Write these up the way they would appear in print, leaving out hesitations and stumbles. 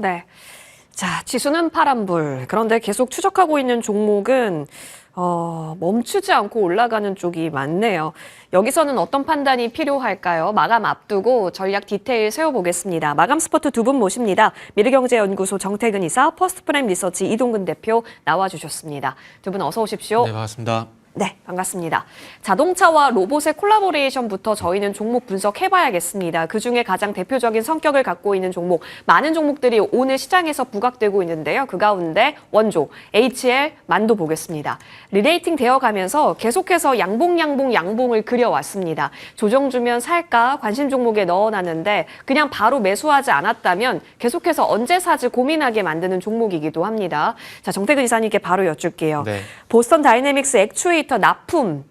네. 자, 지수는 파란불. 그런데 계속 추적하고 있는 종목은 멈추지 않고 올라가는 쪽이 많네요. 여기서는 어떤 판단이 필요할까요? 마감 앞두고 전략 디테일 세워보겠습니다. 마감 스포트 두 분 모십니다. 미래경제연구소 정태근 이사, 퍼스트프라임 리서치 이동근 대표 나와주셨습니다. 두 분 어서 오십시오. 네, 반갑습니다. 네, 반갑습니다. 자동차와 로봇의 콜라보레이션부터 저희는 종목 분석해봐야겠습니다. 그중에 가장 대표적인 성격을 갖고 있는 종목, 많은 종목들이 오늘 시장에서 부각되고 있는데요. 그 가운데 원조, HL, 만도 보겠습니다. 리레이팅 되어가면서 계속해서 양봉을 그려왔습니다. 조정 주면 살까 관심 종목에 넣어놨는데 그냥 바로 매수하지 않았다면 계속해서 언제 사지 고민하게 만드는 종목이기도 합니다. 자, 정태근 이사님께 바로 여쭐게요. 네. 보스턴 다이내믹스 액추에이터 납품,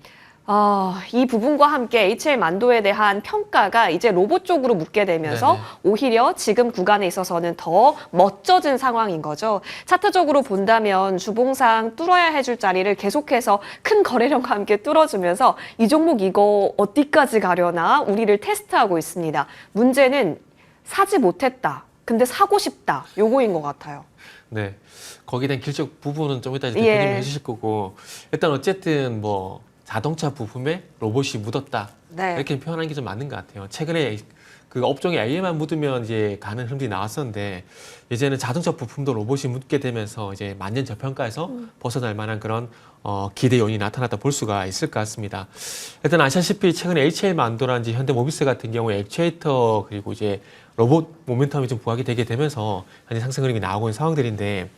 이 부분과 함께 HL 만도에 대한 평가가 이제 로봇 쪽으로 묻게 되면서 네네. 오히려 지금 구간에 있어서는 더 멋져진 상황인 거죠. 차트적으로 본다면 주봉상 뚫어야 해줄 자리를 계속해서 큰 거래량과 함께 뚫어주면서 이 종목 이거 어디까지 가려나 우리를 테스트하고 있습니다. 문제는 사지 못했다. 근데 사고 싶다. 요거인 것 같아요. 네, 거기에 대한 길적 부분은 좀 이따 예. 대표님이 해주실 거고, 일단 어쨌든 뭐 자동차 부품에 로봇이 묻었다, 네. 이렇게 표현하는 게 좀 맞는 것 같아요. 최근에 그 업종에 AI만 묻으면 이제 가는 흐름들이 나왔었는데, 이제는 자동차 부품도 로봇이 묻게 되면서 이제 만년 저평가에서 벗어날 만한 그런 기대 요인이 나타났다 볼 수가 있을 것 같습니다. 일단 아시다시피 최근에 HL 만도라든지 현대모비스 같은 경우에 액추에이터 그리고 이제 로봇 모멘텀이 좀 부각이 되게 되면서 현재 상승 흐름이 나오고 있는 상황들인데,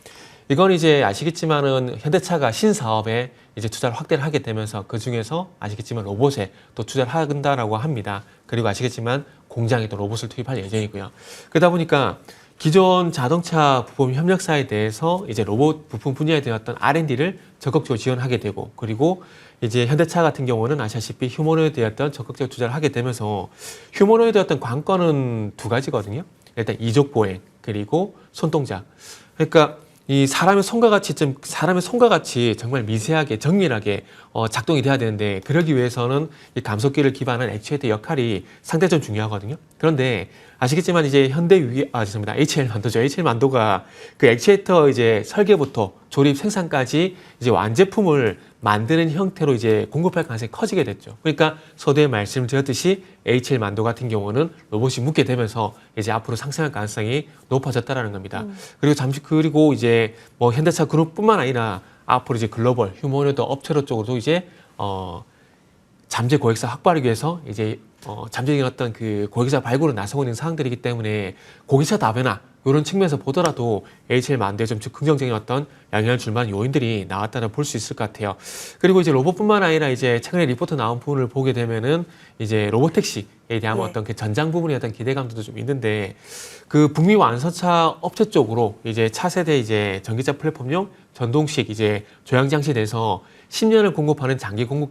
이건 이제 아시겠지만은 현대차가 신사업에 이제 투자를 확대를 하게 되면서 그 중에서 아시겠지만 로봇에 또 투자를 한다라고 합니다. 그리고 아시겠지만 공장에 또 로봇을 투입할 예정이고요. 그러다 보니까 기존 자동차 부품 협력사에 대해서 이제 로봇 부품 분야에 대한 어떤 R&D를 적극적으로 지원하게 되고, 그리고 이제 현대차 같은 경우는 아시다시피 휴머노이드에 어떤 적극적 투자를 하게 되면서, 휴머노이드 어떤 관건은 두 가지거든요. 일단 이족 보행 그리고 손동작. 그러니까 이 사람의 손과 같이 정말 미세하게 정밀하게 작동이 돼야 되는데, 그러기 위해서는 이 감속기를 기반한 액추에이터 역할이 상당히 좀 중요하거든요. 그런데 아시겠지만 이제 HL 만도죠. HL 만도가 그 액추에이터 이제 설계부터 조립 생산까지 이제 완제품을 만드는 형태로 이제 공급할 가능성이 커지게 됐죠. 그러니까 서두에 말씀드렸듯이 HL 만도 같은 경우는 로봇이 묻게 되면서 이제 앞으로 상승할 가능성이 높아졌다라는 겁니다. 그리고 이제 뭐 현대차 그룹뿐만 아니라 앞으로 이제 글로벌 휴머노이드 업체로 쪽으로도 이제 잠재 고객사 확보하기 위해서 이제 잠재적인 어떤 그 고객사 발굴을 나서고 있는 상황들이기 때문에 고객사 다변화 이런 측면에서 보더라도 HL 만도에 좀 긍정적인 어떤 영향을 줄 만한 요인들이 나왔다고 볼 수 있을 것 같아요. 그리고 이제 로봇뿐만 아니라 이제 최근에 리포트 나온 부분을 보게 되면은 이제 로봇택시에 대한 어떤 그 전장 부분에 어떤 기대감도 좀 있는데, 그 북미 완성차 업체 쪽으로 이제 차세대 이제 전기차 플랫폼용 전동식 이제 조향 장치에 대해서 10년을 공급하는 장기 공급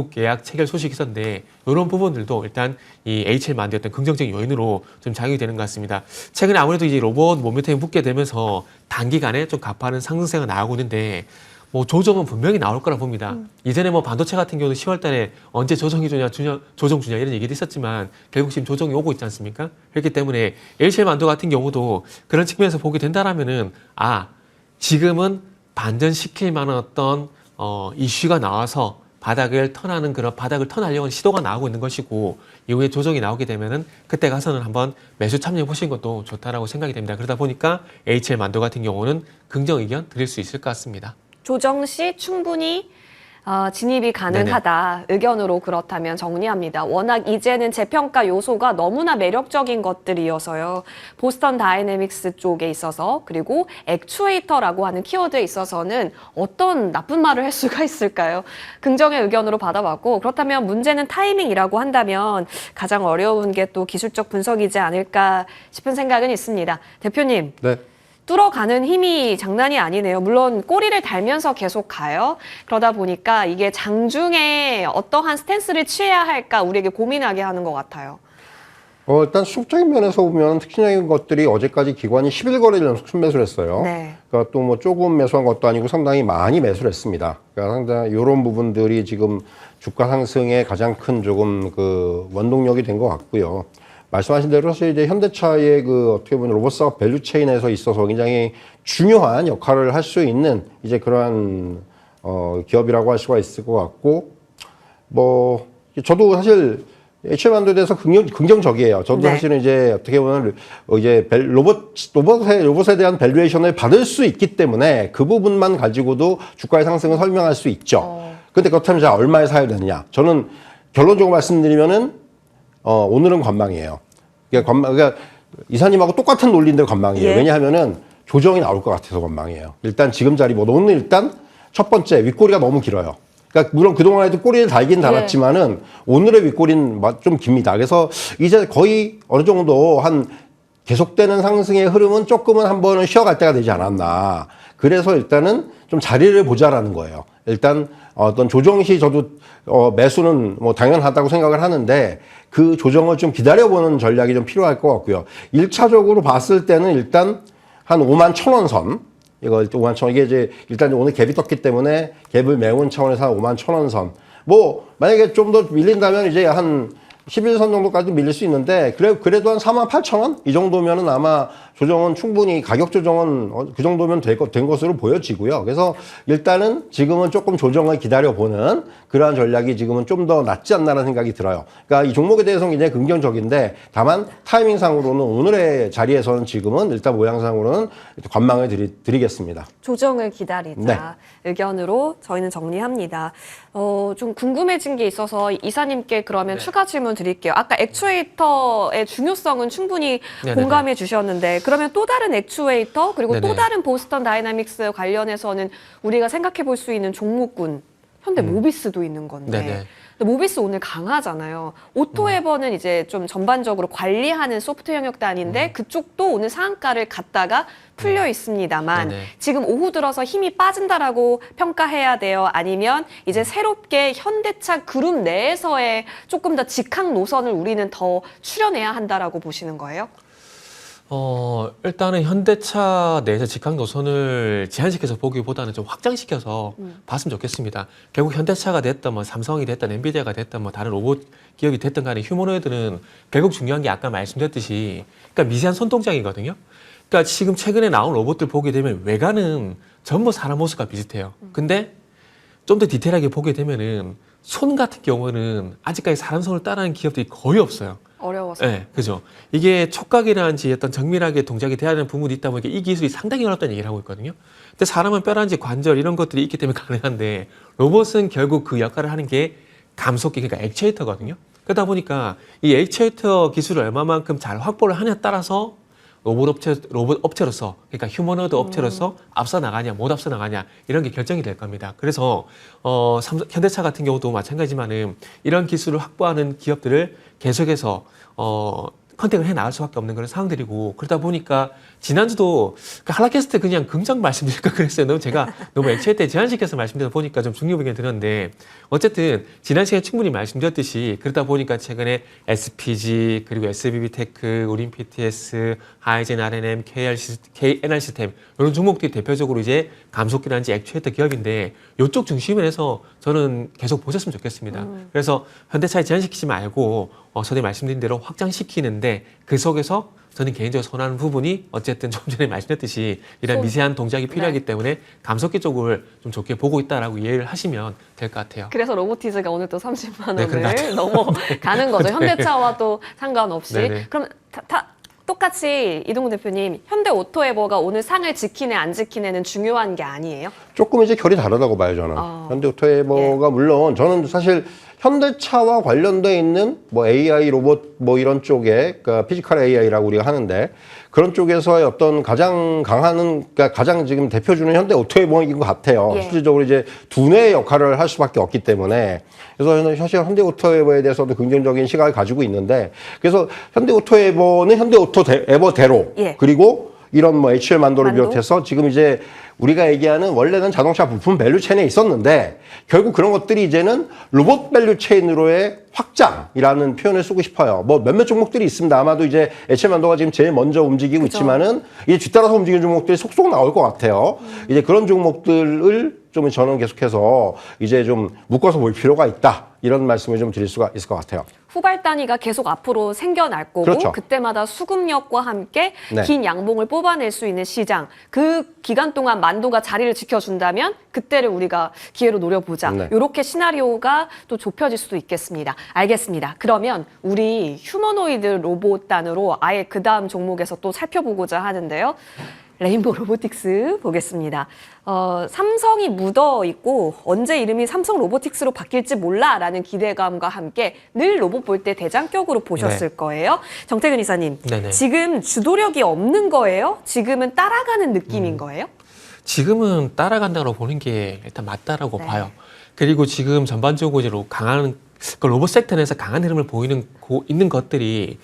계약 체결 소식이 있었는데, 이런 부분들도 일단 이 HL 만도의 어떤 긍정적인 요인으로 좀 작용이 되는 것 같습니다. 최근에 아무래도 이제 로봇 모멘텀이 붙게 되면서 단기간에 좀 가파른 상승세가 나오고 있는데, 뭐 조정은 분명히 나올 거라 봅니다. 이전에 뭐 반도체 같은 경우는 10월 달에 언제 조정이 주냐, 조정 주냐 이런 얘기도 있었지만 결국 지금 조정이 오고 있지 않습니까? 그렇기 때문에 HL 만도 같은 경우도 그런 측면에서 보게 된다라면은, 지금은 반전시킬 만한 어떤 이슈가 나와서 바닥을 턴하려고 하는 시도가 나오고 있는 것이고, 이후에 조정이 나오게 되면은 그때 가서는 한번 매수 참여해 보시는 것도 좋다라고 생각이 됩니다. 그러다 보니까 HL 만도 같은 경우는 긍정 의견 드릴 수 있을 것 같습니다. 조정 시 충분히 진입이 가능하다. 네네. 의견으로 그렇다면 정리합니다. 워낙 이제는 재평가 요소가 너무나 매력적인 것들이어서요. 보스턴 다이내믹스 쪽에 있어서, 그리고 액추에이터라고 하는 키워드에 있어서는 어떤 나쁜 말을 할 수가 있을까요? 긍정의 의견으로 받아봤고, 그렇다면 문제는 타이밍이라고 한다면 가장 어려운 게 또 기술적 분석이지 않을까 싶은 생각은 있습니다. 대표님. 네. 뚫어가는 힘이 장난이 아니네요. 물론 꼬리를 달면서 계속 가요. 그러다 보니까 이게 장중에 어떠한 스탠스를 취해야 할까 우리에게 고민하게 하는 것 같아요. 일단 수적인 면에서 보면 특징적인 것들이 어제까지 기관이 11거래를 연속 순매수를 했어요. 네. 그러니까 또 뭐 조금 매수한 것도 아니고 상당히 많이 매수를 했습니다. 그러니까 상당히 이런 부분들이 지금 주가 상승에 가장 큰 조금 그 원동력이 된 것 같고요. 말씀하신 대로 사실 이제 현대차의 그 어떻게 보면 로봇 사업 밸류 체인에서 있어서 굉장히 중요한 역할을 할 수 있는 이제 그러한 기업이라고 할 수가 있을 것 같고, 뭐 저도 사실 HM만도에 대해서 긍정적이에요. 저도 네. 사실은 이제 어떻게 보면 이제 로봇에 대한 밸류에이션을 받을 수 있기 때문에 그 부분만 가지고도 주가의 상승을 설명할 수 있죠. 근데 그렇다면 자 얼마에 사야 되느냐? 저는 결론적으로 말씀드리면은 오늘은 관망이에요. 그러니까 이사님하고 똑같은 논리인데 관망이에요. 예. 왜냐하면은 조정이 나올 것 같아서 관망이에요. 일단 지금 자리 오늘 일단 첫 번째 윗꼬리가 너무 길어요. 그러니까 물론 그동안에도 꼬리를 달긴 달았지만은 오늘의 윗꼬리는 좀 깁니다. 그래서 이제 거의 어느 정도 한 계속되는 상승의 흐름은 조금은 한 번은 쉬어갈 때가 되지 않았나. 그래서 일단은 좀 자리를 보자라는 거예요. 일단 어떤 조정 시 저도 매수는 뭐 당연하다고 생각을 하는데 그 조정을 좀 기다려보는 전략이 좀 필요할 것 같고요. 1차적으로 봤을 때는 일단 한 51,000원 선. 이거 51,000원. 이게 이제 일단 오늘 갭이 떴기 때문에 갭을 메운 차원에서 한 51,000원 선. 뭐 만약에 좀 더 밀린다면 이제 한 11선 정도까지 밀릴 수 있는데 그래도 한 48,000원 이 정도면은 아마 조정은 충분히 가격 조정은 그 정도면 된 것으로 보여지고요. 그래서 일단은 지금은 조금 조정을 기다려보는 그러한 전략이 지금은 좀 더 낫지 않나라는 생각이 들어요. 그러니까 이 종목에 대해서는 굉장히 긍정적인데 다만 타이밍상으로는 오늘의 자리에서는 지금은 일단 모양상으로는 관망을 드리겠습니다. 조정을 기다리자 네. 의견으로 저희는 정리합니다. 좀 궁금해진 게 있어서 이사님께 그러면 추가 질문 드릴게요. 아까 액추에이터의 중요성은 충분히 네네네. 공감해 주셨는데 그러면 또 다른 액추에이터 그리고 또 네네. 다른 보스턴 다이나믹스 관련해서는 우리가 생각해 볼 수 있는 종목군 현대 모비스도 있는 건데 네네. 근데 모비스 오늘 강하잖아요. 오토에버는 이제 좀 전반적으로 관리하는 소프트 영역 단위인데 그쪽도 오늘 상한가를 갔다가 풀려 있습니다만 네네. 지금 오후 들어서 힘이 빠진다라고 평가해야 돼요? 아니면 이제 새롭게 현대차 그룹 내에서의 조금 더 직항 노선을 우리는 더 추려내야 한다라고 보시는 거예요? 일단은 현대차 내에서 직항 노선을 제한시켜서 보기보다는 좀 확장시켜서 봤으면 좋겠습니다. 결국 현대차가 됐든 뭐 삼성이 됐든 엔비디아가 됐든 뭐 다른 로봇 기업이 됐든 간에 휴머노이드는 결국 중요한 게 아까 말씀드렸듯이 그러니까 미세한 손동작이거든요. 그러니까 지금 최근에 나온 로봇들 보게 되면 외관은 전부 사람 모습과 비슷해요. 근데 좀 더 디테일하게 보게 되면은 손 같은 경우는 아직까지 사람 손을 따라하는 기업들이 거의 없어요. 어려워서. 네, 그죠. 이게 촉각이라든지 어떤 정밀하게 동작이 돼야 되는 부분이 있다 보니까 이 기술이 상당히 어렵다는 얘기를 하고 있거든요. 근데 사람은 뼈라든지 관절 이런 것들이 있기 때문에 가능한데 로봇은 결국 그 역할을 하는 게 감속기, 그러니까 액추에이터거든요. 그러다 보니까 이 액추에이터 기술을 얼마만큼 잘 확보를 하냐에 따라서 로봇 업체로서, 그러니까 휴머노이드 업체로서 앞서 나가냐, 못 앞서 나가냐, 이런 게 결정이 될 겁니다. 그래서, 현대차 같은 경우도 마찬가지지만은 이런 기술을 확보하는 기업들을 계속해서, 컨택을 해 나갈 수밖에 없는 그런 상황들이고, 그러다 보니까 지난주도 그 한라캐스트 그냥 긍정 말씀드릴까 그랬어요. 제가 너무 액체에 제한시켜서 말씀드리다 보니까 좀 중요 의견 들었는데, 어쨌든 지난 시간에 충분히 말씀드렸듯이 그러다 보니까 최근에 SPG, 그리고 SBB테크, 우린 PTS, 하이젠 R&M, KNR 시스템 이런 종목들이 대표적으로 이제 감속기라든지 액추에이터 기업인데 이쪽 중심에서 저는 계속 보셨으면 좋겠습니다. 그래서 현대차에 제한시키지 말고 전에 말씀드린 대로 확장시키는데 그 속에서 저는 개인적으로 선호하는 부분이 어쨌든 좀 전에 말씀드렸듯이 이런 미세한 동작이 필요하기 때문에 감속기 쪽을 좀 좋게 보고 있다라고 이해를 하시면 될 것 같아요. 그래서 로보티즈가 오늘 또 30만 원을 그런 넘어가는 거죠. 현대차와 또 상관없이. 네네. 그럼 똑같이 이동훈 대표님, 현대 오토에버가 오늘 상을 지키네 안 지키네는 중요한 게 아니에요? 조금 이제 결이 다르다고 봐요, 저는. 현대오토에버가 물론 저는 사실 현대차와 관련돼 있는 뭐 AI 로봇 뭐 이런 쪽에 그러니까 피지컬 AI라고 우리가 하는데 그런 쪽에서의 어떤 가장 강한 그러니까 가장 지금 대표주는 현대오토에버인 것 같아요. 예. 실질적으로 이제 두뇌의 역할을 할 수밖에 없기 때문에 그래서 저는 사실 현대오토에버에 대해서도 긍정적인 시각을 가지고 있는데 그래서 현대오토에버는 현대오토에버대로 예. 그리고 이런 뭐 HL만도를 만도? 비롯해서 지금 이제 우리가 얘기하는 원래는 자동차 부품 밸류 체인에 있었는데 결국 그런 것들이 이제는 로봇 밸류 체인으로의 확장이라는 표현을 쓰고 싶어요. 뭐 몇몇 종목들이 있습니다. 아마도 이제 HL만도가 지금 제일 먼저 움직이고 그죠. 있지만은 이제 뒤따라서 움직이는 종목들이 속속 나올 것 같아요. 이제 그런 종목들을 좀 저는 계속해서 이제 좀 묶어서 볼 필요가 있다. 이런 말씀을 좀 드릴 수가 있을 것 같아요. 후발 단위가 계속 앞으로 생겨날 거고 그렇죠. 그때마다 수급력과 함께 네. 긴 양봉을 뽑아낼 수 있는 시장 그 기간 동안 만도가 자리를 지켜준다면 그때를 우리가 기회로 노려보자. 네. 이렇게 시나리오가 또 좁혀질 수도 있겠습니다. 알겠습니다. 그러면 우리 휴머노이드 로봇 단으로 아예 그 다음 종목에서 또 살펴보고자 하는데요. 레인보우 로보틱스 보겠습니다. 삼성이 묻어 있고 언제 이름이 삼성 로보틱스로 바뀔지 몰라라는 기대감과 함께 늘 로봇 볼 때 대장격으로 보셨을 거예요. 정태근 이사님, 네네. 지금 주도력이 없는 거예요? 지금은 따라가는 느낌인 거예요? 지금은 따라간다고 보는 게 일단 맞다라고 네. 봐요. 그리고 지금 전반적으로 강한 그 로봇 섹터 내에서 강한 흐름을 보이는 있는 것들이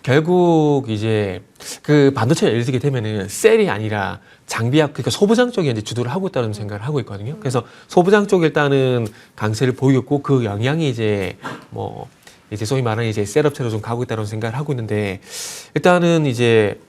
결국 이제 그 반도체를 예를 들게 되면은 셀이 아니라 장비약 그러니까 소부장 쪽에 이제 주도를 하고 있다는 생각을 하고 있거든요. 그래서 소부장 쪽에 일단은 강세를 보이고 그 영향이 이제 뭐 이제 소위 말하는 이제 셋업체로 좀 가고 있다는 생각을 하고 있는데 일단은 이제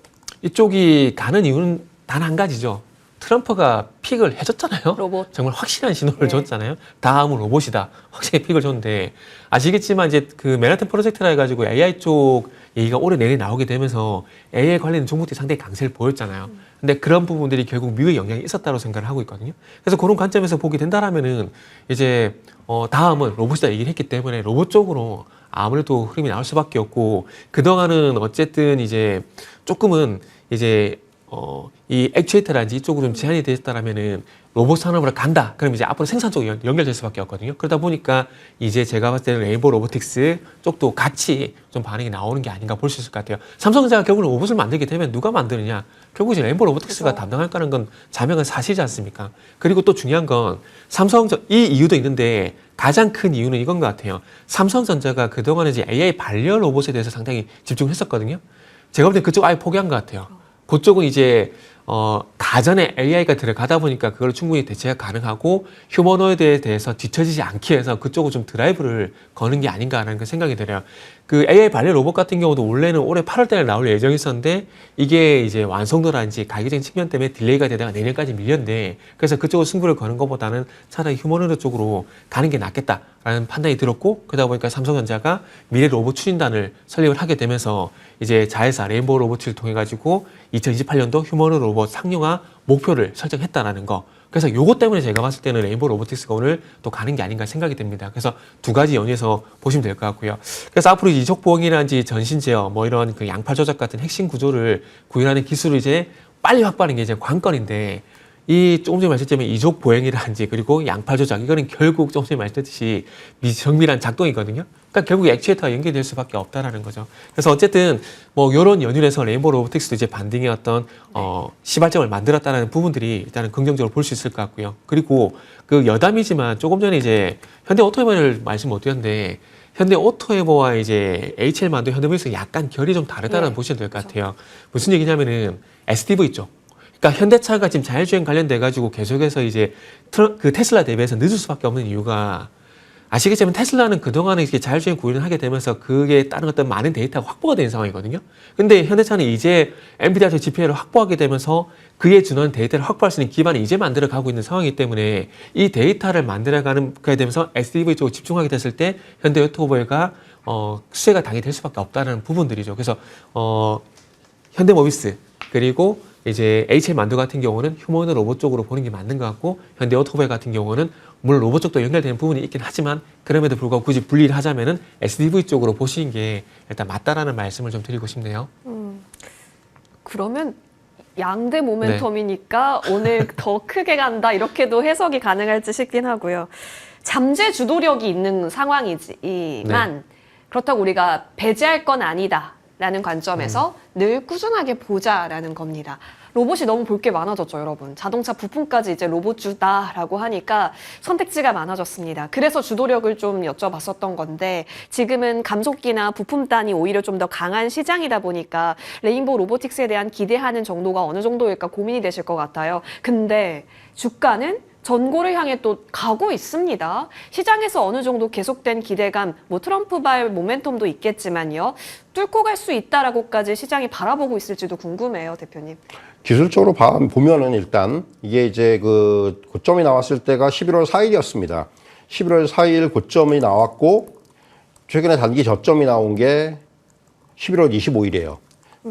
이쪽이 가는 이유는 단 한 가지죠. 트럼프가 픽을 해줬잖아요. 로봇. 정말 확실한 신호를 네. 줬잖아요. 다음은 로봇이다. 확실히 픽을 줬는데 아시겠지만 이제 그 맨하튼 프로젝트라 해가지고 AI 쪽 얘기가 올해 내내 나오게 되면서 AI 관련 종목들이 상당히 강세를 보였잖아요. 근데 그런 부분들이 결국 미국의 영향이 있었다고 생각을 하고 있거든요. 그래서 그런 관점에서 보게 된다라면은 이제 다음은 로봇이다 얘기를 했기 때문에 로봇 쪽으로 아무래도 흐름이 나올 수밖에 없고 그동안은 어쨌든 이제 조금은 이제 이 액추에이터라든지 이쪽으로 좀 제한이 되었다라면은 로봇 산업으로 간다. 그럼 이제 앞으로 생산 쪽이 연결될 수밖에 없거든요. 그러다 보니까 이제 제가 봤을 때는 레인보우 로보틱스 쪽도 같이 좀 반응이 나오는 게 아닌가 볼 수 있을 것 같아요. 삼성전자가 결국은 로봇을 만들게 되면 누가 만드느냐? 결국 이제 레인보우 로보틱스가 그렇죠. 담당할 거는 건 자명한 사실이지 않습니까? 그리고 또 중요한 건 이 이유도 있는데 가장 큰 이유는 이건 것 같아요. 삼성전자가 그동안에 이제 AI 반려 로봇에 대해서 상당히 집중했었거든요. 제가 볼 때 그쪽 아예 포기한 것 같아요. 그쪽은 이제 가전에 AI가 들어가다 보니까 그걸 충분히 대체가 가능하고 휴머노이드에 대해서 뒤처지지 않게 해서 그쪽으로 좀 드라이브를 거는 게 아닌가라는 그 생각이 들어요. 그 AI 반려 로봇 같은 경우도 원래는 올해 8월 달에 나올 예정이었는데 이게 이제 완성도라든지 가격적인 측면 때문에 딜레이가 되다가 내년까지 밀렸는데 그래서 그쪽으로 승부를 거는 것보다는 차라리 휴머노이드 쪽으로 가는 게 낫겠다라는 판단이 들었고 그러다 보니까 삼성전자가 미래 로봇 추진단을 설립을 하게 되면서 이제 자회사 레인보우 로보틱스를 통해 가지고 2028년도 휴머노이드 로봇 상용화 목표를 설정했다라는 거. 그래서 요것 때문에 제가 봤을 때는 레인보우 로보틱스가 오늘 또 가는 게 아닌가 생각이 됩니다. 그래서 두 가지 연유해서 보시면 될 것 같고요. 그래서 앞으로 이족 보행이라든지 전신 제어, 뭐 이런 그 양팔 조작 같은 핵심 구조를 구현하는 기술을 이제 빨리 확보하는 게 이제 관건인데 이 조금 전에 말씀드렸지만 이족 보행이라든지 그리고 양팔 조작 이거는 결국 조금 전에 말씀드렸듯이 정밀한 작동이거든요. 그러니까 결국 액추에이터와 연결될 수밖에 없다라는 거죠. 그래서 어쨌든 뭐 이런 연유에서 레인보우 로보틱스도 이제 반등의 어떤 시발점을 만들었다는 부분들이 일단은 긍정적으로 볼 수 있을 것 같고요. 그리고 그 여담이지만 조금 전에 이제 현대 오토모바일 말씀 못 드렸는데 현대 오토에버와 이제 HL만도 현대모비스가 약간 결이 좀 다르다는 네. 보시면 될 것 같아요. 무슨 얘기냐면은 SDV 쪽. 그러니까 현대차가 지금 자율주행 관련돼 가지고 계속해서 이제 그 테슬라 대비해서 늦을 수밖에 없는 이유가 아시겠지만 테슬라는 그동안에 이렇게 자율주행 구현을 하게 되면서 그게 따른 어떤 많은 데이터가 확보가 된 상황이거든요. 근데 현대차는 이제 엔비디아 쪽 GPU를 확보하게 되면서 그에 준하는 데이터를 확보할 수 있는 기반을 이제 만들어 가고 있는 상황이기 때문에 이 데이터를 만들어가는 그에 되면서 SDV 쪽으로 집중하게 됐을 때 현대 오토모바일가 수혜가 당연히 될 수밖에 없다는 부분들이죠. 그래서 현대모비스 그리고 이제 HL 만두 같은 경우는 휴머노이드 로봇 쪽으로 보는 게 맞는 것 같고 현대 오토모바일 같은 경우는 물론 로봇 쪽도 연결되는 부분이 있긴 하지만 그럼에도 불구하고 굳이 분리를 하자면은 SDV 쪽으로 보시는 게 일단 맞다라는 말씀을 좀 드리고 싶네요. 그러면 양대 모멘텀이니까 오늘 더 크게 간다 이렇게도 해석이 가능할지 싶긴 하고요. 잠재 주도력이 있는 상황이지만 그렇다고 우리가 배제할 건 아니다라는 관점에서 늘 꾸준하게 보자라는 겁니다. 로봇이 너무 볼 게 많아졌죠, 여러분. 자동차 부품까지 이제 로봇주다라고 하니까 선택지가 많아졌습니다. 그래서 주도력을 좀 여쭤봤었던 건데 지금은 감속기나 부품단이 오히려 좀 더 강한 시장이다 보니까 레인보우 로보틱스에 대한 기대하는 정도가 어느 정도일까 고민이 되실 것 같아요. 근데 주가는 전고를 향해 또 가고 있습니다. 시장에서 어느 정도 계속된 기대감, 뭐 트럼프발 모멘텀도 있겠지만요. 뚫고 갈 수 있다라고까지 시장이 바라보고 있을지도 궁금해요, 대표님. 기술적으로 보면은 일단 이게 이제 그 고점이 나왔을 때가 11월 4일이었습니다. 11월 4일 고점이 나왔고 최근에 단기 저점이 나온 게 11월 25일이에요.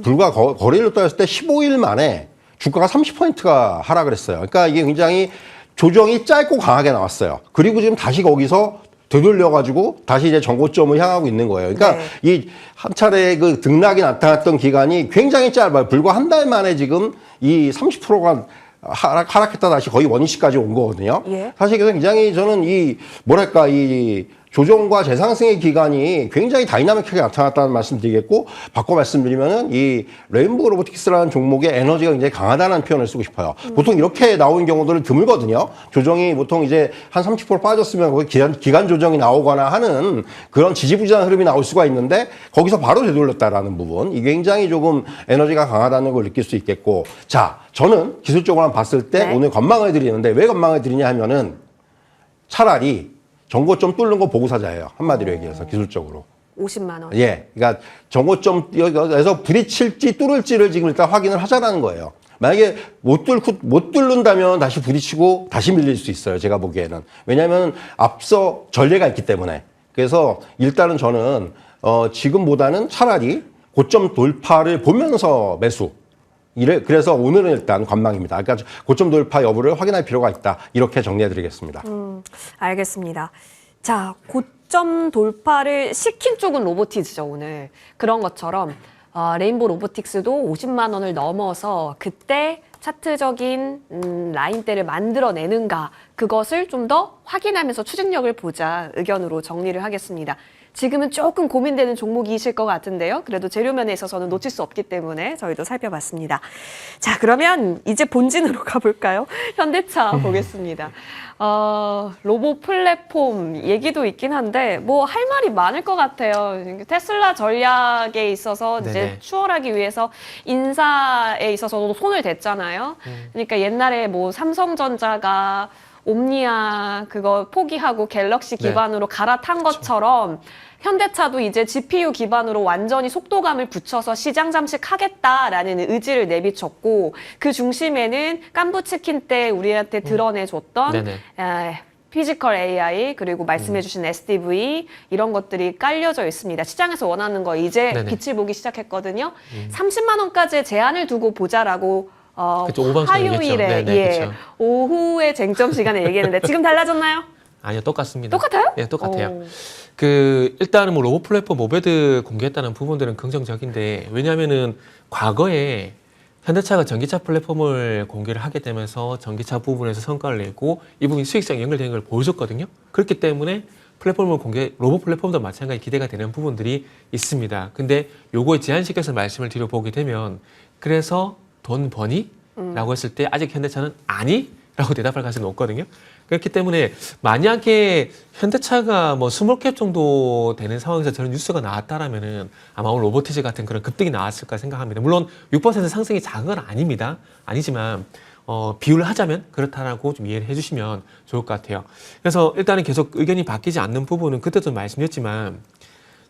불과 거래일로 따졌을 때 15일 만에 주가가 30%가 하락을 했어요. 그러니까 이게 굉장히 조정이 짧고 강하게 나왔어요. 그리고 지금 다시 거기서 되돌려가지고 다시 이제 정고점을 향하고 있는 거예요. 그러니까 네. 이 한 차례 그 등락이 나타났던 기간이 굉장히 짧아요. 불과 한 달 만에 지금 이 30%가 하락했다 다시 거의 원위치까지 온 거거든요. 예. 사실 그래서 굉장히 저는 이 뭐랄까 이 조정과 재상승의 기간이 굉장히 다이나믹하게 나타났다는 말씀 드리겠고, 바꿔 말씀드리면은 이 레인보우 로보틱스라는 종목의 에너지가 굉장히 강하다는 표현을 쓰고 싶어요. 보통 이렇게 나오는 경우들은 드물거든요. 조정이 보통 이제 한 30% 빠졌으면 거기 기간 조정이 나오거나 하는 그런 지지부진한 흐름이 나올 수가 있는데, 거기서 바로 되돌렸다라는 부분, 이게 굉장히 조금 에너지가 강하다는 걸 느낄 수 있겠고, 자, 저는 기술적으로 봤을 때 네. 오늘 관망을 드리는데, 왜 관망을 드리냐 하면은 차라리 정고점 뚫는 거 보고 사자예요. 한마디로 얘기해서 기술적으로. 50만 원. 예. 그러니까 정고점에서 부딪힐지 뚫을지를 지금 일단 확인을 하자라는 거예요. 만약에 못 뚫는다면 다시 부딪히고 다시 밀릴 수 있어요. 제가 보기에는. 왜냐하면 앞서 전례가 있기 때문에. 그래서 일단은 저는 지금보다는 차라리 고점 돌파를 보면서 매수. 그래서 오늘은 일단 관망입니다. 그러니까 고점 돌파 여부를 확인할 필요가 있다. 이렇게 정리해드리겠습니다. 알겠습니다. 자, 고점 돌파를 시킨 쪽은 로보티즈죠, 오늘. 그런 것처럼 레인보우 로보틱스도 50만 원을 넘어서 그때 차트적인 라인대를 만들어내는가, 그것을 좀 더 확인하면서 추진력을 보자 의견으로 정리를 하겠습니다. 지금은 조금 고민되는 종목이실 것 같은데요. 그래도 재료면에 있어서는 놓칠 수 없기 때문에 저희도 살펴봤습니다. 자, 그러면 이제 본진으로 가볼까요? 현대차 보겠습니다. 로보 플랫폼 얘기도 있긴 한데 뭐 할 말이 많을 것 같아요. 테슬라 전략에 있어서 이제 네네. 추월하기 위해서 인사에 있어서도 손을 댔잖아요. 그러니까 옛날에 뭐 삼성전자가 옴니아 그거 포기하고 갤럭시 네. 기반으로 갈아탄 것처럼 현대차도 이제 GPU 기반으로 완전히 속도감을 붙여서 시장 잠식하겠다라는 의지를 내비쳤고, 그 중심에는 깐부치킨 때 우리한테 드러내줬던 네네. 피지컬 AI, 그리고 말씀해주신 SDV, 이런 것들이 깔려져 있습니다. 시장에서 원하는 거 이제 네네. 빛을 보기 시작했거든요. 30만 원까지 제한을 두고 보자라고 그쵸, 오방송에 화요일에 얘기했죠. 네네, 예, 그쵸. 오후에 쟁점 시간에 얘기했는데 지금 달라졌나요? 아니요, 똑같습니다. 똑같아요? 예, 똑같아요. 오. 일단은 뭐 로보 플랫폼 모베드 공개했다는 부분들은 긍정적인데, 왜냐하면은 과거에 현대차가 전기차 플랫폼을 공개를 하게 되면서 전기차 부분에서 성과를 내고 이 부분이 수익성 연결되는 걸 보여줬거든요. 그렇기 때문에 로보 플랫폼도 마찬가지 기대가 되는 부분들이 있습니다. 근데 요거에 제한시켜서 말씀을 드려보게 되면, 그래서 돈 버니? 라고 했을 때 아직 현대차는 아니? 라고 대답할 가능성이 높거든요. 그렇기 때문에 만약에 현대차가 뭐 20캡 정도 되는 상황에서 저런 뉴스가 나왔다라면은 아마 오늘 로보티즈 같은 그런 급등이 나왔을까 생각합니다. 물론 6% 상승이 작은 건 아닙니다. 아니지만 비율을 하자면 그렇다라고 좀 이해를 해주시면 좋을 것 같아요. 그래서 일단은 계속 의견이 바뀌지 않는 부분은 그때도 말씀드렸지만,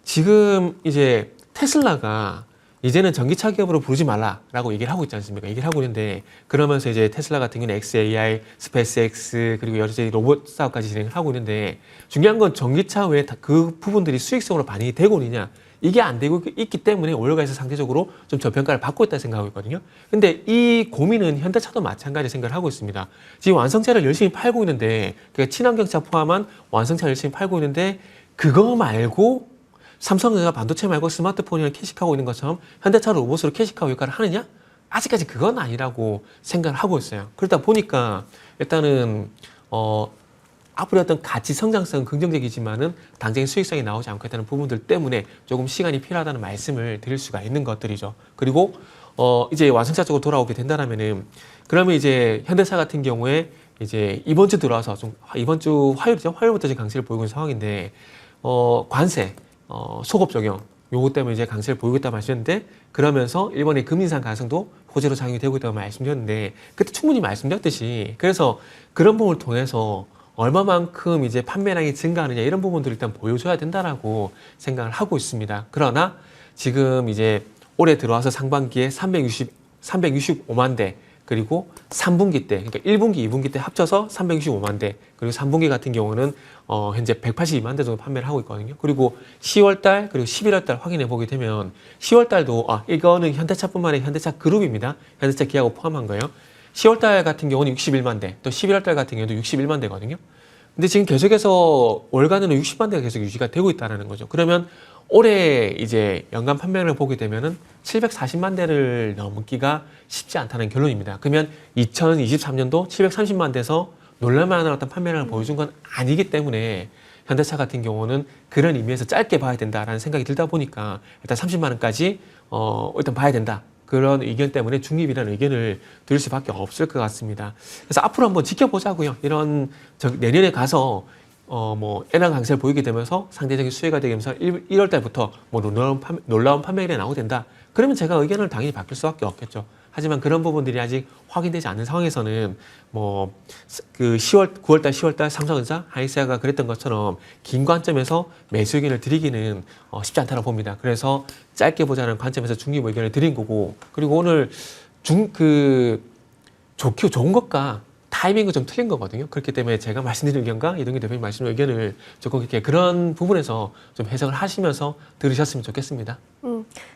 지금 이제 테슬라가 이제는 전기차 기업으로 부르지 말라라고 얘기를 하고 있지 않습니까? 얘기를 하고 있는데, 그러면서 이제 테슬라 같은 경우는 XAI, 스페이스X, 그리고 여러 가지 로봇 사업까지 진행을 하고 있는데, 중요한 건 전기차 외에 그 부분들이 수익성으로 반영이 되고 있느냐, 이게 안 되고 있기 때문에 올라가서 상대적으로 좀 저평가를 받고 있다 생각하고 있거든요. 근데 이 고민은 현대차도 마찬가지 생각을 하고 있습니다. 지금 완성차를 열심히 팔고 있는데, 그러니까 친환경차 포함한 완성차를 열심히 팔고 있는데, 그거 말고 삼성전자 반도체 말고 스마트폰이랑 캐시카고 있는 것처럼 현대차 로봇으로 캐시카고 역할을 하느냐? 아직까지 그건 아니라고 생각을 하고 있어요. 그러다 보니까 일단은 앞으로 어떤 가치 성장성은 긍정적이지만은 당장의 수익성이 나오지 않고 있다는 부분들 때문에 조금 시간이 필요하다는 말씀을 드릴 수가 있는 것들이죠. 그리고 이제 완성차 쪽으로 돌아오게 된다라면은, 그러면 이제 현대차 같은 경우에 이제 이번 주 들어와서 좀 이번 주 화요일이죠. 화요일부터 이제 강세를 보이고 있는 상황인데, 관세 소급 적용 요거 때문에 이제 강세를 보이고 있다 말씀드렸는데, 그러면서 일본의 금리 인상 가능성도 호재로 작용이 되고 있다고 말씀드렸는데 그때 충분히 말씀드렸듯이 그래서 그런 부분을 통해서 얼마만큼 이제 판매량이 증가하느냐 이런 부분들을 일단 보여줘야 된다라고 생각을 하고 있습니다. 그러나 지금 이제 올해 들어와서 상반기에 365만 대 그리고 3분기 때, 그러니까 1분기, 2분기 때 합쳐서 365만 대, 그리고 3분기 같은 경우는 현재 182만 대 정도 판매를 하고 있거든요. 그리고 10월 달, 그리고 11월 달 확인해 보게 되면 10월 달도, 이거는 현대차뿐만 아니라 현대차 그룹입니다. 현대차 기아하고 포함한 거예요. 10월 달 같은 경우는 61만 대, 또 11월 달 같은 경우도 61만 대거든요. 근데 지금 계속해서 월간으로 60만 대가 계속 유지가 되고 있다는 거죠. 그러면 올해 이제 연간 판매량을 보게 되면은 740만 대를 넘기가 쉽지 않다는 결론입니다. 그러면 2023년도 730만 대에서 놀랄만한 어떤 판매량을 보여준 건 아니기 때문에 현대차 같은 경우는 그런 의미에서 짧게 봐야 된다라는 생각이 들다 보니까 일단 30만 원까지 일단 봐야 된다. 그런 의견 때문에 중립이라는 의견을 드릴 수밖에 없을 것 같습니다. 그래서 앞으로 한번 지켜보자고요. 이런 내년에 가서 뭐 애랑 강세를 보이게 되면서 상대적인 수혜가 되면서 1월 달부터 뭐 놀라운 판매량이 나오게 된다. 그러면 제가 의견을 당연히 바뀔 수밖에 없겠죠. 하지만 그런 부분들이 아직 확인되지 않는 상황에서는 뭐 그 9월 달, 10월 달 삼성전자, 하이세아가 그랬던 것처럼 긴 관점에서 매수 의견을 드리기는 쉽지 않다고 봅니다. 그래서 짧게 보자는 관점에서 중립 의견을 드린 거고, 그리고 오늘 좋은 것과 타이밍은 좀 틀린 거거든요. 그렇기 때문에 제가 말씀드린 의견과 이동규 대표님 말씀드린 의견을 조금 이렇게 그런 부분에서 좀 해석을 하시면서 들으셨으면 좋겠습니다.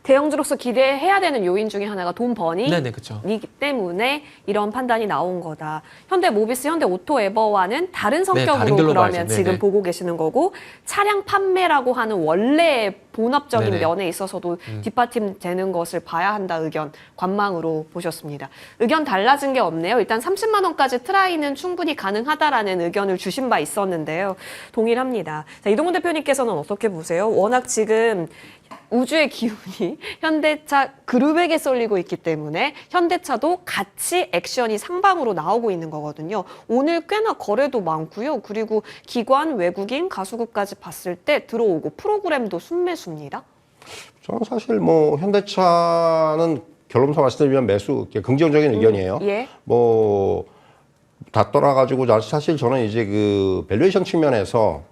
대형주로서 기대해야 되는 요인 중에 하나가 돈 버니 네네, 그렇죠. 이기 때문에 이런 판단이 나온 거다. 현대모비스, 현대오토에버와는 다른 성격으로 다른 결로 그러면 봐야죠. 지금 네네. 보고 계시는 거고, 차량 판매라고 하는 원래 본업적인 네네. 면에 있어서도 뒷받침 되는 것을 봐야 한다 의견, 관망으로 보셨습니다. 의견 달라진 게 없네요. 일단 30만 원까지 트라이는 충분히 가능하다라는 의견을 주신 바 있었는데요. 동일합니다. 자, 이동훈 대표님께서는 어떻게 보세요? 워낙 지금 우주의 기운이 현대차 그룹에게 쏠리고 있기 때문에 현대차도 같이 액션이 상방으로 나오고 있는 거거든요. 오늘 꽤나 거래도 많고요. 그리고 기관, 외국인, 가수급까지 봤을 때 들어오고 프로그램도 순매수입니다. 저는 사실 뭐 현대차는 결론부터 말씀드리면 매수 긍정적인 의견이에요. 예. 뭐 다 떠나가지고 사실 저는 이제 그 밸류에이션 측면에서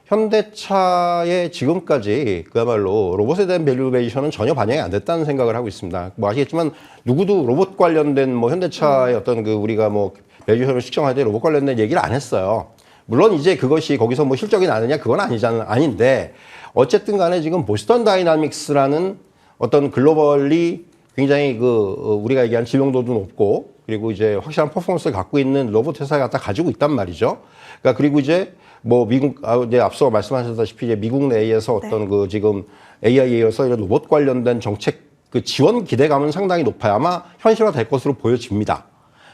현대차의 지금까지 그야말로 로봇에 대한 밸류에이션은 전혀 반영이 안 됐다는 생각을 하고 있습니다. 뭐 아시겠지만 누구도 로봇 관련된 뭐 현대차의 어떤 그 우리가 뭐 밸류에이션을 측정할 때 로봇 관련된 얘기를 안 했어요. 물론 이제 그것이 거기서 뭐 실적이 나느냐 그건 아닌데 어쨌든 간에 지금 보스턴 다이나믹스라는 어떤 글로벌리 굉장히 우리가 얘기한 지명도도 높고 그리고 이제 확실한 퍼포먼스를 갖고 있는 로봇 회사가 갖다 가지고 있단 말이죠. 그러니까 그리고 이제 뭐 미국, 이제 앞서 말씀하셨다시피 이제 미국 내에서 어떤 그 지금 AI에서 이런 로봇 관련된 정책 그 지원 기대감은 상당히 높아요. 아마 현실화 될 것으로 보여집니다.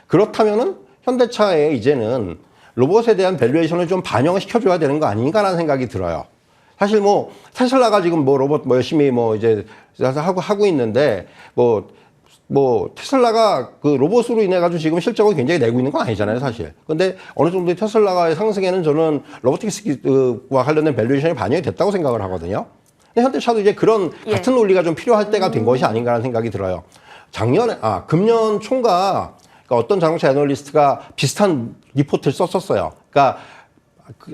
그렇다면은 현대차에 이제는 로봇에 대한 밸류에이션을 좀 반영을 시켜줘야 되는 거 아닌가라는 생각이 들어요. 사실 뭐 테슬라가 지금 뭐 로봇 뭐 열심히 뭐 이제 하고 있는데 뭐 테슬라가 그 로봇으로 인해 가지고 지금 실적을 굉장히 내고 있는 건 아니잖아요, 사실. 근데 어느 정도 테슬라가의 상승에는 저는 로보틱스와 관련된 밸류에이션이 반영이 됐다고 생각을 하거든요. 근데 현대차도 이제 그런 같은 논리가 좀 필요할 때가 된 것이 아닌가라는 생각이 들어요. 금년 총각 그러니까 어떤 자동차 애널리스트가 비슷한 리포트를 썼었어요. 그러니까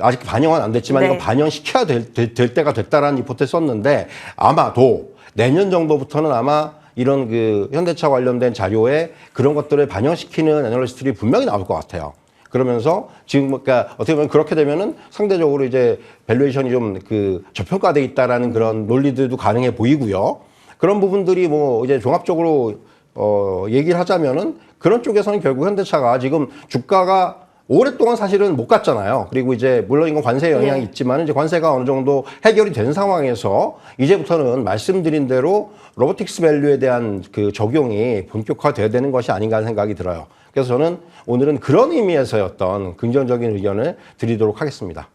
아직 반영은 안 됐지만 네. 이거 반영시켜야 될 때가 됐다라는 리포트를 썼는데 아마도 내년 정도부터는 아마 이런 그 현대차 관련된 자료에 그런 것들을 반영시키는 애널리스트들이 분명히 나올 것 같아요. 그러면서 지금 그러니까 어떻게 보면 그렇게 되면은 상대적으로 이제 밸류에이션이 좀 그 저평가돼 있다라는 그런 논리들도 가능해 보이고요. 그런 부분들이 뭐 이제 종합적으로 얘기를 하자면은 그런 쪽에서는 결국 현대차가 지금 주가가 오랫동안 사실은 못 갔잖아요. 그리고 이제 물론 이건 관세 영향이 있지만 이제 관세가 어느 정도 해결이 된 상황에서 이제부터는 말씀드린 대로 로보틱스 밸류에 대한 그 적용이 본격화돼야 되는 것이 아닌가 하는 생각이 들어요. 그래서 저는 오늘은 그런 의미에서의 어떤 긍정적인 의견을 드리도록 하겠습니다.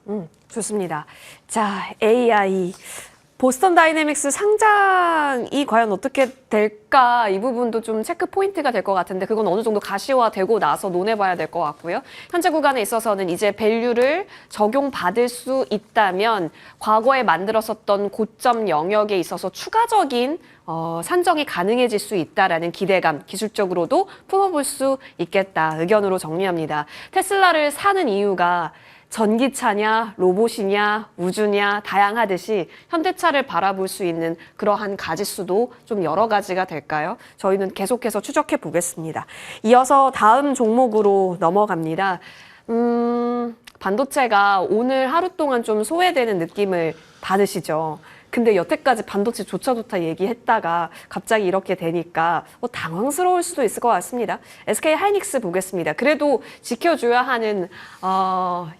좋습니다. 자, AI. 보스턴 다이내믹스 상장이 과연 어떻게 될까 이 부분도 좀 체크 포인트가 될 것 같은데 그건 어느 정도 가시화되고 나서 논해봐야 될 것 같고요. 현재 구간에 있어서는 이제 밸류를 적용받을 수 있다면 과거에 만들었었던 고점 영역에 있어서 추가적인 산정이 가능해질 수 있다라는 기대감, 기술적으로도 품어볼 수 있겠다 의견으로 정리합니다. 테슬라를 사는 이유가 전기차냐, 로봇이냐, 우주냐 다양하듯이 현대차를 바라볼 수 있는 그러한 가지수도 좀 여러 가지가 될까요? 저희는 계속해서 추적해 보겠습니다. 이어서 다음 종목으로 넘어갑니다. 반도체가 오늘 하루 동안 좀 소외되는 느낌을 받으시죠? 근데 여태까지 반도체 좋다 얘기했다가 갑자기 이렇게 되니까 당황스러울 수도 있을 것 같습니다. SK 하이닉스 보겠습니다. 그래도 지켜줘야 하는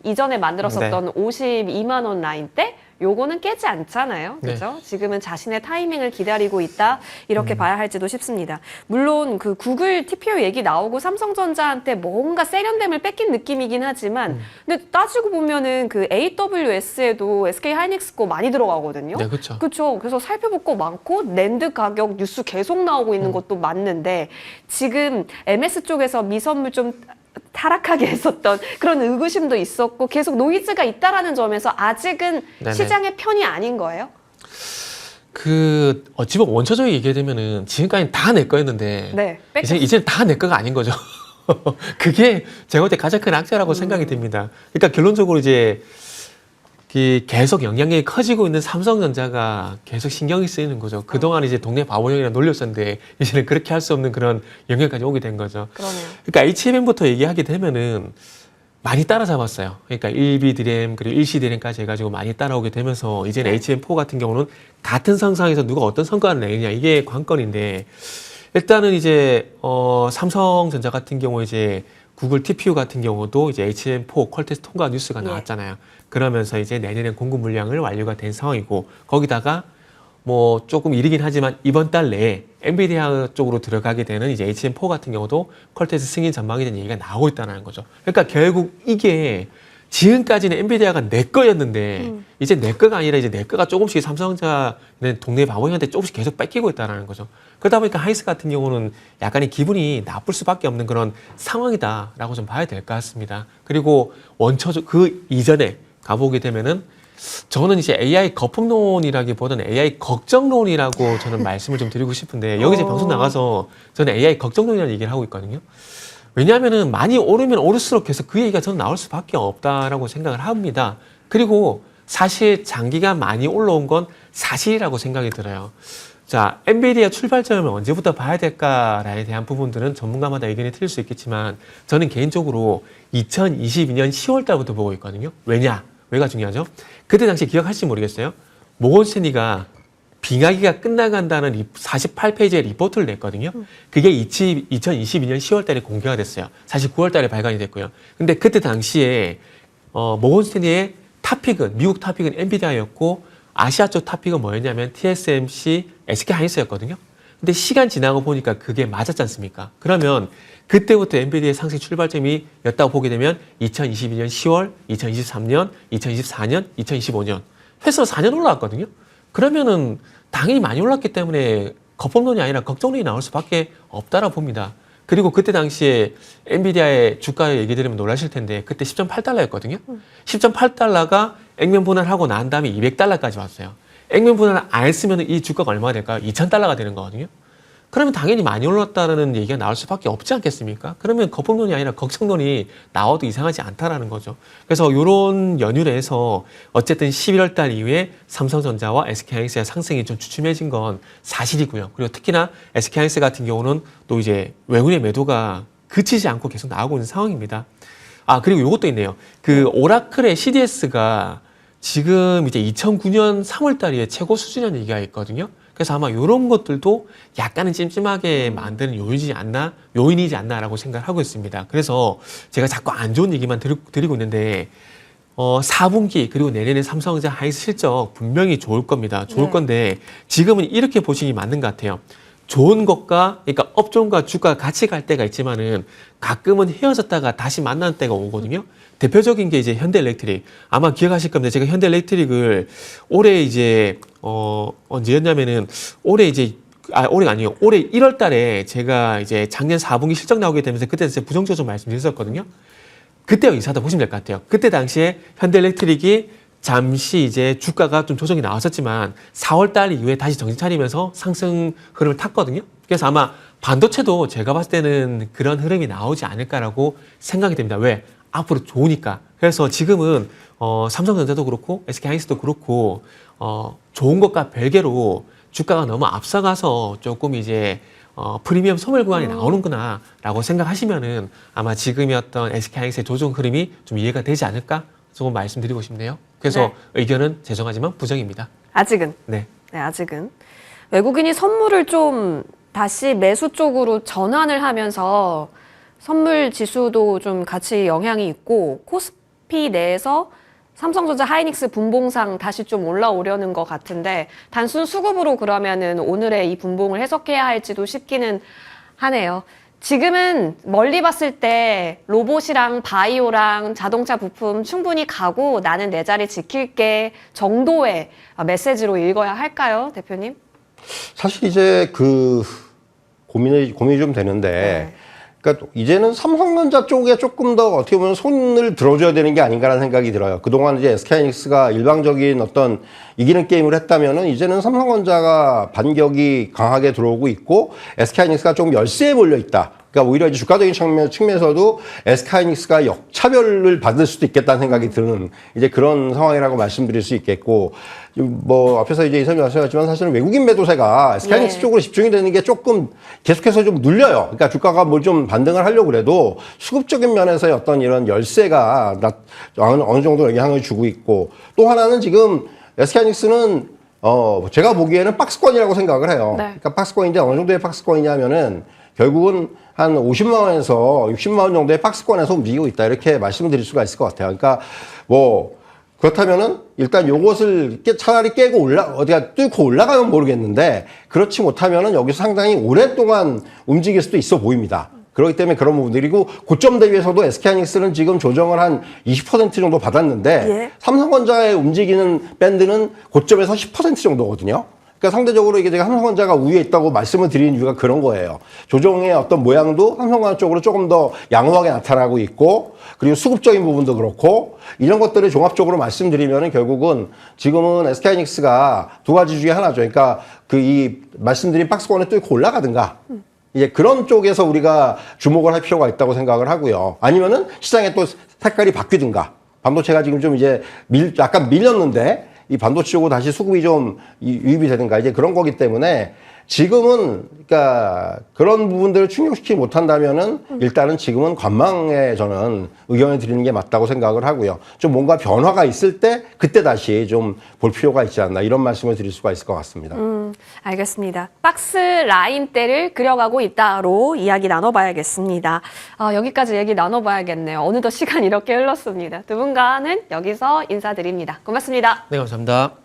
이전에 만들었었던 52만 원 라인대 요거는 깨지 않잖아요. 그렇죠? 지금은 자신의 타이밍을 기다리고 있다. 이렇게 봐야 할지도 싶습니다. 물론 그 구글 TPO 얘기 나오고 삼성전자한테 뭔가 세련됨을 뺏긴 느낌이긴 하지만 근데 따지고 보면은 그 AWS에도 SK 하이닉스 거 많이 들어가거든요. 네, 그렇죠. 그렇죠. 그래서 살펴볼 거 많고 낸드 가격 뉴스 계속 나오고 있는 것도 맞는데 지금 MS 쪽에서 미선물 좀 타락하게 했었던 그런 의구심도 있었고 계속 노이즈가 있다라는 점에서 아직은 네네. 시장의 편이 아닌 거예요? 어찌 보면 원초적으로 얘기하면은 지금까지 다 내 거였는데 네, 이제는 다 내 거가 아닌 거죠. 그게 제가 볼 때 가장 큰 악재라고 생각이 듭니다. 그러니까 결론적으로 이제 계속 영향력이 커지고 있는 삼성전자가 계속 신경이 쓰이는 거죠. 그동안 이제 동네 바보형이라 놀렸었는데 이제는 그렇게 할 수 없는 그런 영역까지 오게 된 거죠. 그러네요. 그러니까 HBM부터 얘기하게 되면은 많이 따라잡았어요. 그러니까 1B 드램 그리고 1C 드램까지 해가지고 많이 따라오게 되면서 이제는 HBM4 같은 경우는 같은 상상에서 누가 어떤 성과를 내느냐 이게 관건인데 일단은 이제 삼성전자 같은 경우 이제 구글 TPU 같은 경우도 이제 HBM4 퀄테스트 통과 뉴스가 나왔잖아요. 그러면서 이제 내년에 공급 물량을 완료가 된 상황이고 거기다가 뭐 조금 이르긴 하지만 이번 달 내에 엔비디아 쪽으로 들어가게 되는 이제 HBM4 같은 경우도 퀄테스트 승인 전망이 된 얘기가 나오고 있다는 거죠. 그러니까 결국 이게 지금까지는 엔비디아가 내 거였는데 이제 내 거가 아니라 이제 내 거가 조금씩 삼성전자는 동네 바보형한테 조금씩 계속 뺏기고 있다는 거죠. 그러다 보니까 하이닉스 같은 경우는 약간의 기분이 나쁠 수밖에 없는 그런 상황이다라고 좀 봐야 될 것 같습니다. 그리고 원초적 그 이전에 가보게 되면은 저는 이제 AI 거품론이라기보다는 AI 걱정론이라고 저는 말씀을 좀 드리고 싶은데 여기 이제 방송 나가서 저는 AI 걱정론이라는 얘기를 하고 있거든요. 왜냐하면은 많이 오르면 오를수록 계속 그 얘기가 저는 나올 수밖에 없다라고 생각을 합니다. 그리고 사실 장기가 많이 올라온 건 사실이라고 생각이 들어요. 자, 엔비디아 출발점을 언제부터 봐야 될까에 대한 부분들은 전문가마다 의견이 틀릴 수 있겠지만 저는 개인적으로 2022년 10월 달부터 보고 있거든요. 왜냐? 왜가 중요하죠? 그때 당시 기억하실지 모르겠어요. 모건 스탠리가 빙하기가 끝나간다는 48페이지의 리포트를 냈거든요. 그게 2022년 10월 달에 공개가 됐어요. 사실 9월 달에 발간이 됐고요. 근데 그때 당시에 모건 스탠리의 탑픽은 미국 탑픽은 엔비디아였고 아시아 쪽 탑픽은 뭐였냐면 TSMC, SK 하이닉스였거든요. 근데 시간 지나고 보니까 그게 맞았지 않습니까? 그러면 그때부터 엔비디아의 상승 출발점이 였다고 보게 되면 2022년 10월, 2023년, 2024년, 2025년 횟수로 4년 올라왔거든요. 그러면은 당연히 많이 올랐기 때문에 거품론이 아니라 걱정론이 나올 수밖에 없다라고 봅니다. 그리고 그때 당시에 엔비디아의 주가 얘기 드리면 놀라실 텐데 그때 10.8달러였거든요. 10.8달러가 액면 분할하고 난 다음에 200달러까지 왔어요. 액면 분할을 안 했으면 이 주가가 얼마가 될까요? 2,000달러가 되는 거거든요. 그러면 당연히 많이 올랐다는 얘기가 나올 수밖에 없지 않겠습니까? 그러면 거품론이 아니라 걱정론이 나와도 이상하지 않다라는 거죠. 그래서 이런 연유로 해서 어쨌든 11월 달 이후에 삼성전자와 SK하이닉스의 상승이 좀 주춤해진 건 사실이고요. 그리고 특히나 SK하이닉스 같은 경우는 또 이제 외국인의 매도가 그치지 않고 계속 나오고 있는 상황입니다. 아, 그리고 이것도 있네요. 그 오라클의 CDS가 지금 이제 2009년 3월 달에 최고 수준이라는 얘기가 있거든요. 그래서 아마 이런 것들도 약간은 찜찜하게 만드는 요인이지 않나라고 생각을 하고 있습니다. 그래서 제가 자꾸 안 좋은 얘기만 드리고 있는데 4분기 그리고 내년에 삼성전자 하이닉스 실적 분명히 좋을 겁니다. 좋을 건데 지금은 이렇게 보시기 맞는 것 같아요. 좋은 것과 그러니까 업종과 주가가 같이 갈 때가 있지만은 가끔은 헤어졌다가 다시 만나는 때가 오거든요. 대표적인 게 이제 현대일렉트릭. 아마 기억하실 겁니다. 제가 현대일렉트릭을 올해 이제 언제였냐면은 올해 이제 올해가 아니에요. 올해 1월 달에 제가 이제 작년 4분기 실적 나오게 되면서 그때 제가 부정적으로 말씀드렸었거든요. 그때와 유사하다 보시면 될 것 같아요. 그때 당시에 현대일렉트릭이 잠시 이제 주가가 좀 조정이 나왔었지만 4월 달 이후에 다시 정신 차리면서 상승 흐름을 탔거든요. 그래서 아마 반도체도 제가 봤을 때는 그런 흐름이 나오지 않을까라고 생각이 됩니다. 왜? 앞으로 좋으니까. 그래서 지금은 삼성전자도 그렇고 SK하이닉스도 그렇고 좋은 것과 별개로 주가가 너무 앞서가서 조금 이제 프리미엄 소멸 구간이 나오는구나라고 생각하시면은 아마 지금의 어떤 SK하이닉스의 조정 흐름이 좀 이해가 되지 않을까 조금 말씀드리고 싶네요. 그래서 네. 의견은 죄송하지만 부정입니다. 아직은. 네. 네, 아직은. 외국인이 선물을 좀 다시 매수 쪽으로 전환을 하면서 선물 지수도 좀 같이 영향이 있고 코스피 내에서 삼성전자 하이닉스 분봉상 다시 좀 올라오려는 것 같은데 단순 수급으로 그러면은 오늘의 이 분봉을 해석해야 할지도 싶기는 하네요. 지금은 멀리 봤을 때 로봇이랑 바이오랑 자동차 부품 충분히 가고 나는 내 자리 지킬게 정도의 메시지로 읽어야 할까요, 대표님? 사실 이제 그 고민이 좀 되는데, 네. 그러니까 이제는 삼성전자 쪽에 조금 더 어떻게 보면 손을 들어줘야 되는 게 아닌가라는 생각이 들어요. 그동안 이제 SK하이닉스가 일방적인 어떤 이기는 게임을 했다면은 이제는 삼성전자가 반격이 강하게 들어오고 있고 SK하이닉스가 좀 열세에 몰려 있다. 그러니까 오히려 이제 주가적인 측면에서도 SK하이닉스가 역차별을 받을 수도 있겠다는 생각이 드는 이제 그런 상황이라고 말씀드릴 수 있겠고, 뭐 앞에서 이제 이사님 말씀하셨지만 사실은 외국인 매도세가 SK하이닉스 예. 쪽으로 집중이 되는 게 조금 계속해서 좀 눌려요. 그러니까 주가가 뭘 좀 반등을 하려고 그래도 수급적인 면에서의 어떤 이런 열세가 어느 정도 영향을 주고 있고, 또 하나는 지금 SK하이닉스는 제가 보기에는 박스권이라고 생각을 해요. 네. 그러니까 박스권인데 어느 정도의 박스권이냐면은 결국은 한 50만 원에서 60만 원 정도의 박스권에서 움직이고 있다, 이렇게 말씀드릴 수가 있을 것 같아요. 그러니까 뭐 그렇다면은 일단 요것을 차라리 깨고 어디가 뚫고 올라가면 모르겠는데, 그렇지 못하면은 여기서 상당히 오랫동안 움직일 수도 있어 보입니다. 그렇기 때문에 그런 부분들이고, 고점 대비해서도 SK하이닉스는 지금 조정을 한 20% 정도 받았는데 예. 삼성전자의 움직이는 밴드는 고점에서 10% 정도거든요. 그러니까 상대적으로 이게 제가 삼성전자가 우위에 있다고 말씀을 드리는 이유가 그런 거예요. 조정의 어떤 모양도 삼성전자 쪽으로 조금 더 양호하게 나타나고 있고, 그리고 수급적인 부분도 그렇고, 이런 것들을 종합적으로 말씀드리면은 결국은 지금은 SK하이닉스가 두 가지 중에 하나죠. 그러니까 이 말씀드린 박스권을 뚫고 올라가든가, 이제 그런 쪽에서 우리가 주목을 할 필요가 있다고 생각을 하고요. 아니면은 시장에 또 색깔이 바뀌든가, 반도체가 지금 좀 이제 약간 밀렸는데 이 반도체 쪽으로 다시 수급이 좀 유입이 되든가, 이제 그런 거기 때문에 지금은 그러니까 그런 부분들을 충족시키지 못한다면은 일단은 지금은 관망에 저는 의견을 드리는 게 맞다고 생각을 하고요. 좀 뭔가 변화가 있을 때 그때 다시 좀 볼 필요가 있지 않나, 이런 말씀을 드릴 수가 있을 것 같습니다. 알겠습니다. 박스 라인대를 그려가고 있다로 이야기 나눠봐야겠습니다. 여기까지 얘기 나눠봐야겠네요. 어느덧 시간 이렇게 흘렀습니다. 두 분과는 여기서 인사드립니다. 고맙습니다. 네, 감사합니다.